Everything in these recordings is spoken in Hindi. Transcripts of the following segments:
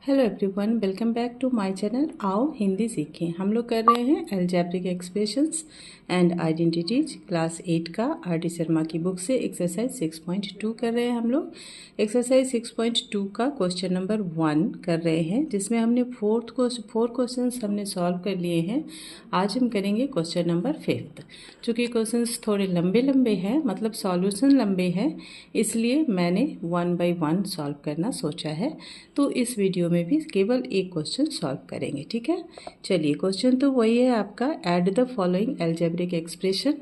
Hello everyone, welcome back to my channel. आओ हिंदी सीखें। हम लोग कर रहे हैं algebraic expressions and identities class 8 का आर.डी. शर्मा की बुक से एक्सरसाइज 6.2 कर रहे हैं। हम लोग एक्सरसाइज 6.2 का क्वेश्चन नंबर 1 कर रहे हैं, जिसमें हमने फोर क्वेश्चंस हमने सॉल्व कर लिए हैं। आज हम करेंगे क्वेश्चन नंबर 5। चूँकि क्वेश्चंस थोड़े लंबे लंबे हैं, मतलब सॉल्यूशन लंबे हैं, इसलिए मैंने 1 बाय 1 सॉल्व करना सोचा है। तो इस वीडियो में भी केवल एक क्वेश्चन सॉल्व करेंगे, ठीक है। चलिए, क्वेश्चन तो वही है आपका, add the following algebraic expression.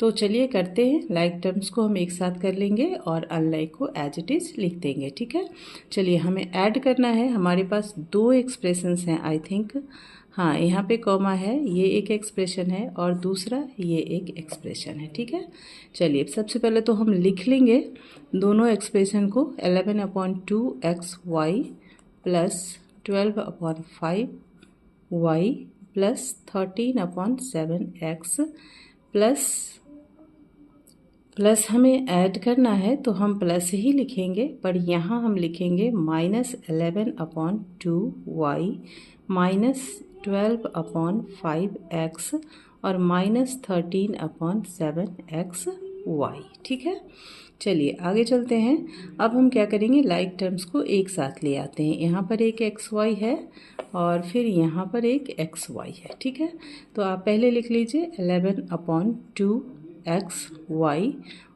तो चलिए करते हैं। लाइक टर्म्स को हम एक साथ कर लेंगे और अनलाइक को एज इट इज़ लिख देंगे, ठीक है। चलिए, हमें ऐड करना है। हमारे पास 2 एक्सप्रेशंस हैं आई थिंक। हाँ, यहाँ पे कॉमा है, ये एक एक्सप्रेशन है और दूसरा ये एक एक्सप्रेशन है, ठीक है। चलिए, सबसे पहले तो हम लिख लेंगे दोनों एक्सप्रेशन को। 11/2xy plus 12/5y plus 13/7x plus हमें ऐड करना है तो हम प्लस ही लिखेंगे, पर यहाँ हम लिखेंगे -11/2y माइनस 12/5x और -13/7xy, ठीक है। चलिए आगे चलते हैं। अब हम क्या करेंगे, लाइक टर्म्स को एक साथ ले आते हैं। यहाँ पर एक xy है और फिर यहाँ पर एक xy है, ठीक है। तो आप पहले लिख लीजिए 11/2xy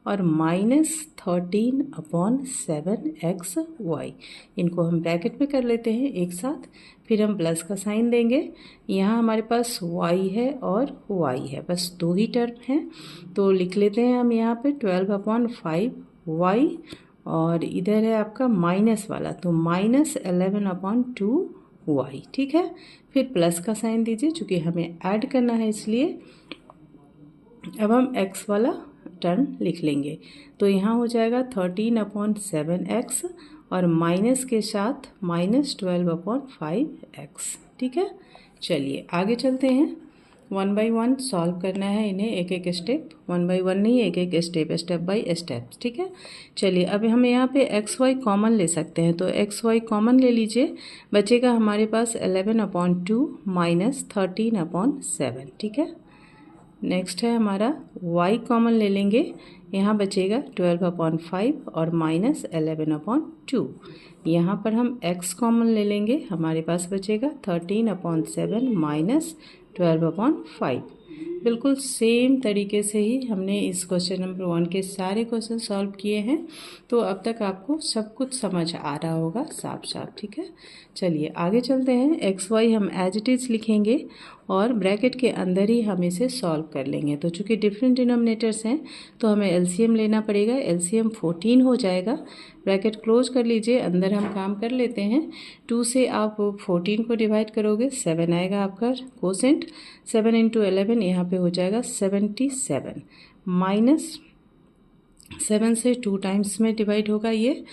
और -13/7xy। इनको हम ब्रैकेट में कर लेते हैं एक साथ, फिर हम प्लस का साइन देंगे। यहाँ हमारे पास y है और y है, बस 2 ही टर्म हैं। तो लिख लेते हैं हम यहाँ पे 12/5y और इधर है आपका माइनस वाला, तो -11/2y, ठीक है। फिर प्लस का साइन दीजिए, चूँकि हमें ऐड करना है इसलिए। अब हम x वाला टर्म लिख लेंगे, तो यहाँ हो जाएगा 13/7x और माइनस के साथ -12/5x, ठीक है। चलिए आगे चलते हैं। 1 बाय 1 सॉल्व करना है इन्हें, एक एक स्टेप, 1 बाय 1 नहीं, एक एक स्टेप, स्टेप बाय स्टेप, ठीक है। चलिए, अब हम यहाँ पे xy कॉमन ले सकते हैं, तो xy कॉमन ले लीजिए। बचेगा हमारे पास 11/2 माइनस 13/7, ठीक है। नेक्स्ट है हमारा y कॉमन ले लेंगे, यहाँ बचेगा 12/5 और माइनस 11/2। यहाँ पर हम x कॉमन ले लेंगे, हमारे पास बचेगा 13/7 माइनस 12/5। बिल्कुल सेम तरीके से ही हमने इस क्वेश्चन नंबर 1 के सारे क्वेश्चन सॉल्व किए हैं। तो अब तक आपको सब कुछ समझ आ रहा होगा साफ साफ, ठीक है। चलिए आगे चलते हैं। xy हम एज इट इज़ लिखेंगे और ब्रैकेट के अंदर ही हम इसे सॉल्व कर लेंगे। तो चूँकि डिफरेंट डिनोमिनेटर्स हैं तो हमें एलसीएम लेना पड़ेगा। एलसीएम 14 हो जाएगा। ब्रैकेट क्लोज कर लीजिए, अंदर हम काम कर लेते हैं। 2 से आप 14 को डिवाइड करोगे, 7 आएगा आपका कोसेंट। 7 × 11 यहाँ पे हो जाएगा 77, माइनस 7 से 2 टाइम्स में डिवाइड होगा ये,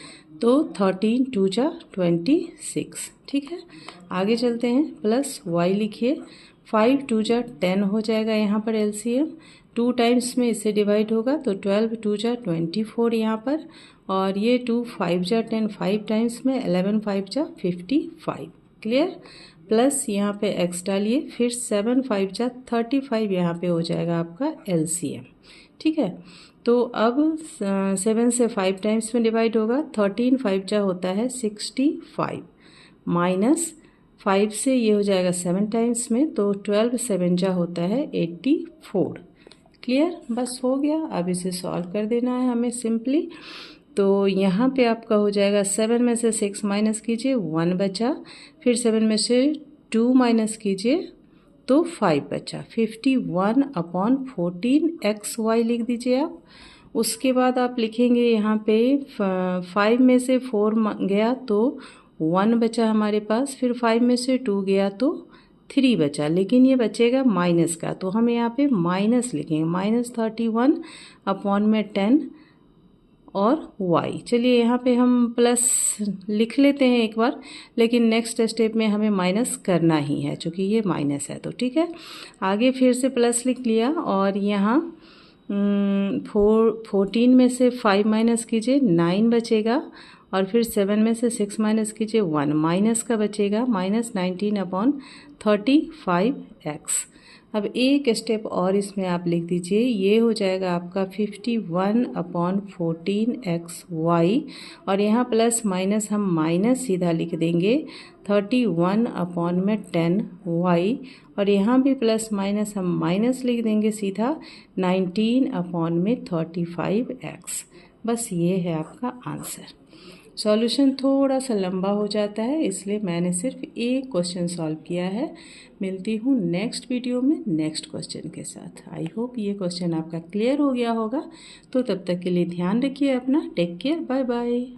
तो 13 2 जा 26, ठीक है। आगे चलते हैं, प्लस y लिखिए, 5 2 जा 10 हो जाएगा यहाँ पर एलसीएम। 2 टाइम्स में इससे डिवाइड होगा, तो 12 2 जा 24 यहाँ पर, और ये 2 5 जा 10 5 टाइम्स में 11 5 जा 55, क्लियर। प्लस यहाँ पे x डालिए, फिर 7 5 जा 35 यहाँ पे हो जाएगा आपका एलसीएम, ठीक है। तो अब 7 से 5 टाइम्स में डिवाइड होगा, 13 5 जा होता है 65, माइनस 5 से ये हो जाएगा 7 टाइम्स में, तो 12 7 जा होता है 84, क्लियर। बस हो गया। अब इसे सॉल्व कर देना है हमें सिंपली। तो यहाँ पे आपका हो जाएगा 7 में से 6 माइनस कीजिए, 1 बचा, फिर 7 में से 2 माइनस कीजिए तो 5 बचा। 51/14xy लिख दीजिए आप। उसके बाद आप लिखेंगे यहाँ पे 5 में से 4 गया तो 1 बचा हमारे पास, फिर 5 में से 2 गया तो 3 बचा, लेकिन ये बचेगा माइनस का, तो हम यहाँ पे माइनस लिखेंगे, -31/10 और y। चलिए यहाँ पे हम प्लस लिख लेते हैं एक बार, लेकिन नेक्स्ट स्टेप में हमें माइनस करना ही है, चूँकि ये माइनस है, तो ठीक है। आगे फिर से प्लस लिख लिया और यहाँ 14 में से 5 माइनस कीजिए, 9 बचेगा और फिर 7 में से 6 माइनस कीजिए, 1 माइनस का बचेगा -19/35x। अब एक स्टेप और इसमें आप लिख दीजिए, ये हो जाएगा आपका 51/14xy और यहाँ प्लस माइनस हम माइनस सीधा लिख देंगे 31/10y और यहाँ भी प्लस माइनस हम माइनस लिख देंगे सीधा 19/35x। बस ये है आपका आंसर। सॉल्यूशन थोड़ा सा लंबा हो जाता है, इसलिए मैंने सिर्फ एक क्वेश्चन सॉल्व किया है। मिलती हूँ नेक्स्ट वीडियो में नेक्स्ट क्वेश्चन के साथ। आई होप ये क्वेश्चन आपका क्लियर हो गया होगा। तो तब तक के लिए ध्यान रखिए अपना। Take care, bye bye.